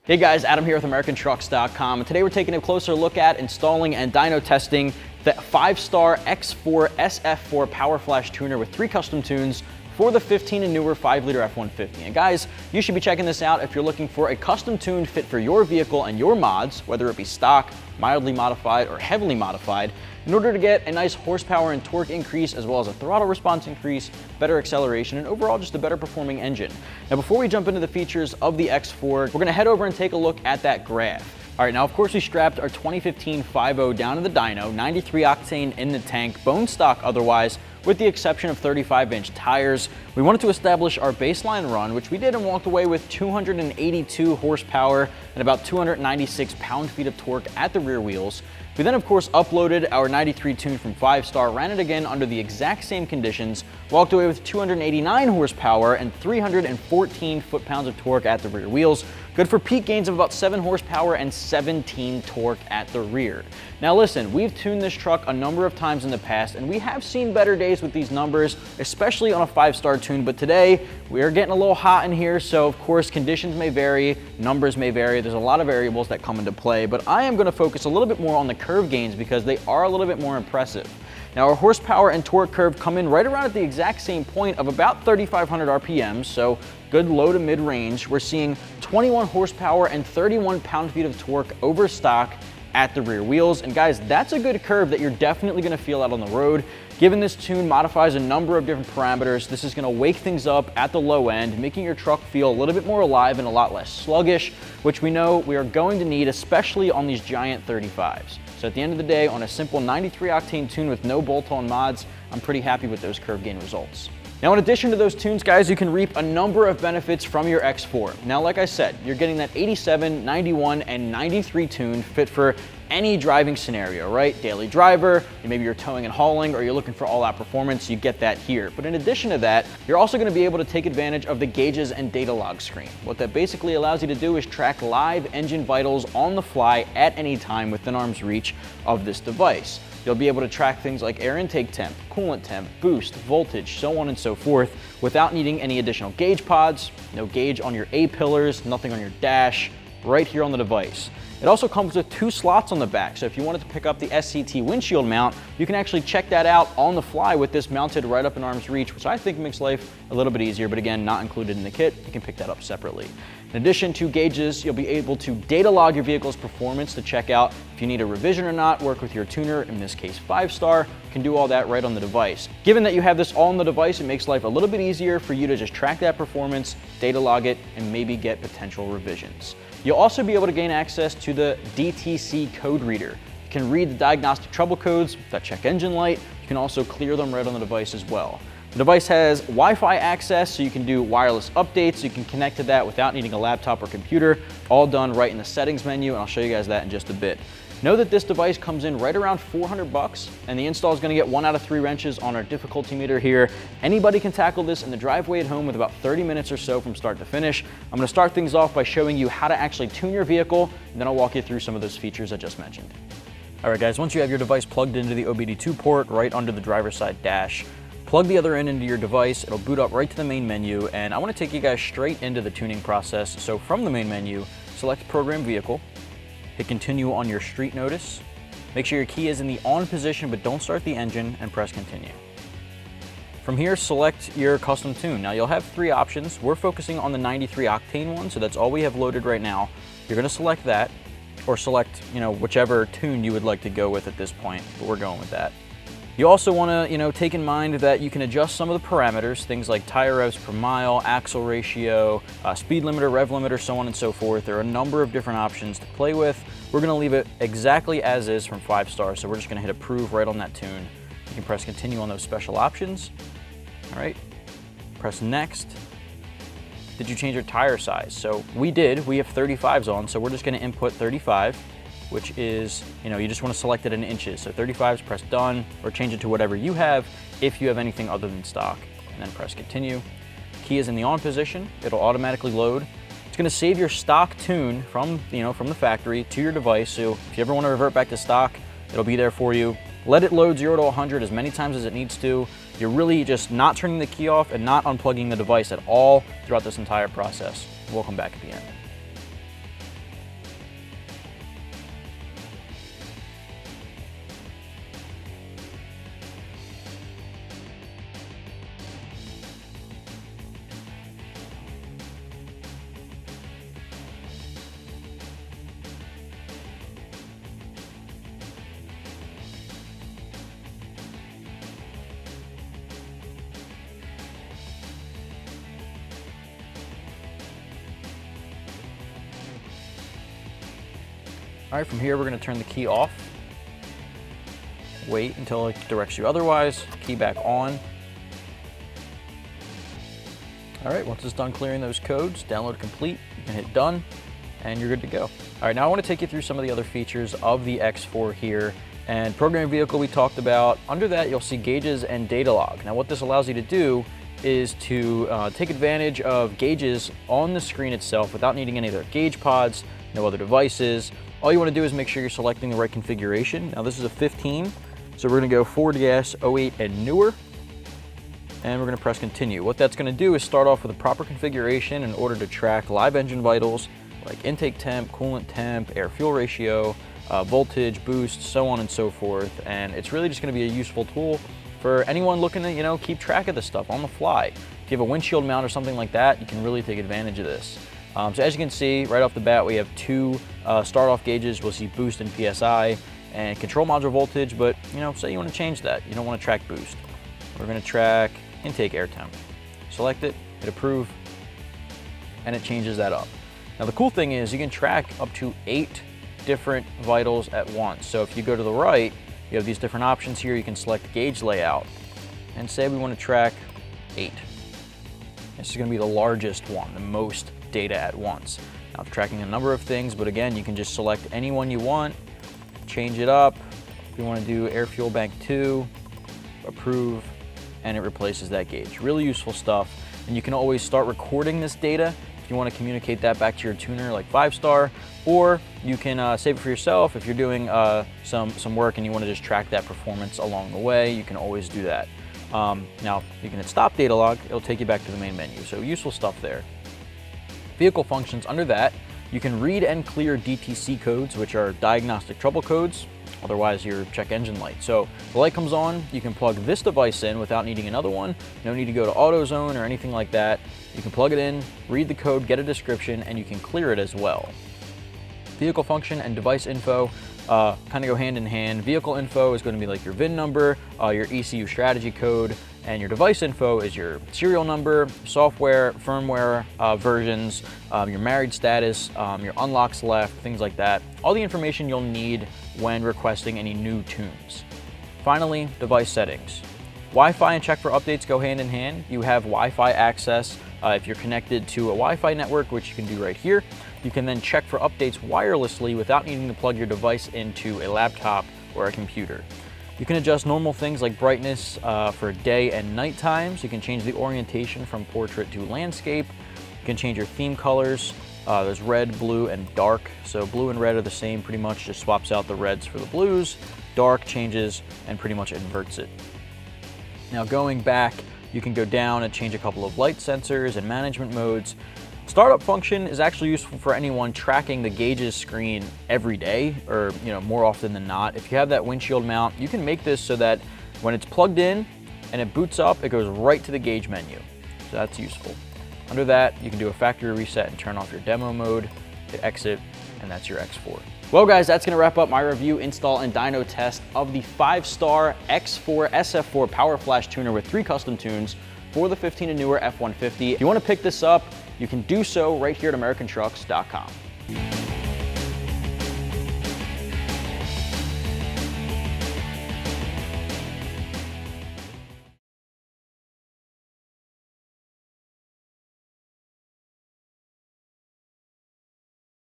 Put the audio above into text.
Hey guys, Adam here with AmericanTrucks.com, and today we're taking a closer look at installing and dyno testing the 5-star X4 SF4 Power Flash tuner with 3 custom tunes for the 15 and newer 5-liter F-150. And guys, you should be checking this out if you're looking for a custom tune fit for your vehicle and your mods, whether it be stock, mildly modified, or heavily modified, in order to get a nice horsepower and torque increase, as well as a throttle response increase, better acceleration, and overall just a better performing engine. Now before we jump into the features of the X4, we're gonna head over and take a look at that graph. All right, now of course we strapped our 2015 5.0 down to the dyno, 93 octane in the tank, bone stock otherwise, with the exception of 35-inch tires. We wanted to establish our baseline run, which we did, and walked away with 282 horsepower and about 296 pound-feet of torque at the rear wheels. We then of course uploaded our 93 tune from 5-star, ran it again under the exact same conditions, walked away with 289 horsepower and 314 foot-pounds of torque at the rear wheels, good for peak gains of about 7 horsepower and 17 torque at the rear. Now listen, we've tuned this truck a number of times in the past, and we have seen better days with these numbers, especially on a 5-star tune, but today we are getting a little hot in here, so of course conditions may vary, numbers may vary, there's a lot of variables that come into play, but I am going to focus a little bit more on the curve gains because they are a little bit more impressive. Now our horsepower and torque curve come in right around at the exact same point of about 3,500 RPMs, so good low to mid range. We're seeing 21 horsepower and 31 pound-feet of torque over stock at the rear wheels. And guys, that's a good curve that you're definitely gonna feel out on the road. Given this tune modifies a number of different parameters, this is gonna wake things up at the low end, making your truck feel a little bit more alive and a lot less sluggish, which we know we are going to need, especially on these giant 35s. So at the end of the day, on a simple 93 octane tune with no bolt-on mods, I'm pretty happy with those curve gain results. Now, in addition to those tunes, guys, you can reap a number of benefits from your X4. Now, like I said, you're getting that 87, 91, and 93 tune fit for any driving scenario, right? Daily driver, maybe you're towing and hauling, or you're looking for all-out performance, you get that here. But in addition to that, you're also gonna be able to take advantage of the gauges and data log screen. What that basically allows you to do is track live engine vitals on the fly at any time within arm's reach of this device. You'll be able to track things like air intake temp, coolant temp, boost, voltage, so on and so forth, without needing any additional gauge pods, no gauge on your A-pillars, nothing on your dash, right here on the device. It also comes with 2 slots on the back, so if you wanted to pick up the SCT windshield mount, you can actually check that out on the fly with this mounted right up in arm's reach, which I think makes life a little bit easier, but again, not included in the kit. You can pick that up separately. In addition to gauges, you'll be able to data log your vehicle's performance to check out if you need a revision or not, work with your tuner, in this case 5-star, you can do all that right on the device. Given that you have this all on the device, it makes life a little bit easier for you to just track that performance, data log it, and maybe get potential revisions. You'll also be able to gain access to the DTC code reader. You can read the diagnostic trouble codes with that check engine light. You can also clear them right on the device as well. The device has Wi-Fi access, so you can do wireless updates. You can connect to that without needing a laptop or computer, all done right in the settings menu, and I'll show you guys that in just a bit. Know that this device comes in right around 400 bucks, and the install is gonna get 1 out of 3 wrenches on our difficulty meter here. Anybody can tackle this in the driveway at home with about 30 minutes or so from start to finish. I'm gonna start things off by showing you how to actually tune your vehicle, and then I'll walk you through some of those features I just mentioned. All right guys, once you have your device plugged into the OBD2 port right under the driver's side dash, plug the other end into your device, it'll boot up right to the main menu, and I wanna take you guys straight into the tuning process. So from the main menu, select Program Vehicle, hit Continue on your street notice, make sure your key is in the on position but don't start the engine, and press Continue. From here, select your custom tune. Now you'll have 3 options. We're focusing on the 93 octane one, so that's all we have loaded right now. You're gonna select that, or select, whichever tune you would like to go with at this point, but we're going with that. You also want to, take in mind that you can adjust some of the parameters, things like tire revs per mile, axle ratio, speed limiter, rev limiter, so on and so forth. There are a number of different options to play with. We're going to leave it exactly as is from 5-star, so we're just going to hit approve right on that tune. You can press continue on those special options. All right, press next. Did you change your tire size? So we did. We have 35s on, so we're just going to input 35. Which is, you just want to select it in inches. So 35s, press done, or change it to whatever you have if you have anything other than stock, and then press continue. Key is in the on position, it'll automatically load. It's going to save your stock tune from the factory to your device, so if you ever want to revert back to stock, it'll be there for you. Let it load 0 to 100 as many times as it needs to. You're really just not turning the key off and not unplugging the device at all throughout this entire process. We'll come back at the end. All right, from here, we're gonna turn the key off. Wait until it directs you otherwise, key back on. All right, once it's done clearing those codes, download complete, you can hit done, and you're good to go. All right, now I want to take you through some of the other features of the X4 here. And programming vehicle we talked about. Under that, you'll see gauges and data log. Now what this allows you to do is to take advantage of gauges on the screen itself without needing any other gauge pods, no other devices. All you want to do is make sure you're selecting the right configuration. Now this is a 15, so we're going to go Ford gas 08 and newer. And we're going to press continue. What that's going to do is start off with a proper configuration in order to track live engine vitals like intake temp, coolant temp, air fuel ratio, voltage, boost, so on and so forth. And it's really just going to be a useful tool for anyone looking to, keep track of this stuff on the fly. If you have a windshield mount or something like that, you can really take advantage of this. So as you can see, right off the bat, we have two start-off gauges. We'll see boost and PSI and control module voltage, but say you want to change that. You don't want to track boost. We're going to track intake air temp. Select it, hit approve, and it changes that up. Now the cool thing is you can track up to 8 different vitals at once. So if you go to the right, you have these different options here. You can select gauge layout and say we want to track 8. This is going to be the largest one, the most data at once. Now it's tracking a number of things, but again, you can just select any one you want, change it up. If you want to do air fuel bank 2, approve, and it replaces that gauge. Really useful stuff. And you can always start recording this data if you want to communicate that back to your tuner like 5-star, or you can save it for yourself if you're doing some work and you want to just track that performance along the way. You can always do that. Now you can hit stop data log, it'll take you back to the main menu. So useful stuff there. Vehicle functions, under that, you can read and clear DTC codes, which are diagnostic trouble codes, otherwise your check engine light. So the light comes on, you can plug this device in without needing another one. No need to go to AutoZone or anything like that. You can plug it in, read the code, get a description, and you can clear it as well. Vehicle function and device info kind of go hand in hand. Vehicle info is going to be like your VIN number, your ECU strategy code, and your device info is your serial number, software, firmware versions, your married status, your unlocks left, things like that. All the information you'll need when requesting any new tunes. Finally, device settings. Wi-Fi and check for updates go hand in hand. You have Wi-Fi access if you're connected to a Wi-Fi network, which you can do right here. You can then check for updates wirelessly without needing to plug your device into a laptop or a computer. You can adjust normal things like brightness for day and night times. You can change the orientation from portrait to landscape. You can change your theme colors. There's red, blue, and dark. So blue and red are the same pretty much, just swaps out the reds for the blues. Dark changes and pretty much inverts it. Now going back, you can go down and change a couple of light sensors and management modes. Startup function is actually useful for anyone tracking the gauges screen every day, or more often than not. If you have that windshield mount, you can make this so that when it's plugged in and it boots up, it goes right to the gauge menu. So that's useful. Under that, you can do a factory reset and turn off your demo mode, hit exit, and that's your X4. Well guys, that's gonna wrap up my review, install, and dyno test of the 5-star X4 SF4 Power Flash tuner with 3 custom tunes for the 15 and newer F-150. If you wanna pick this up, you can do so right here at AmericanTrucks.com.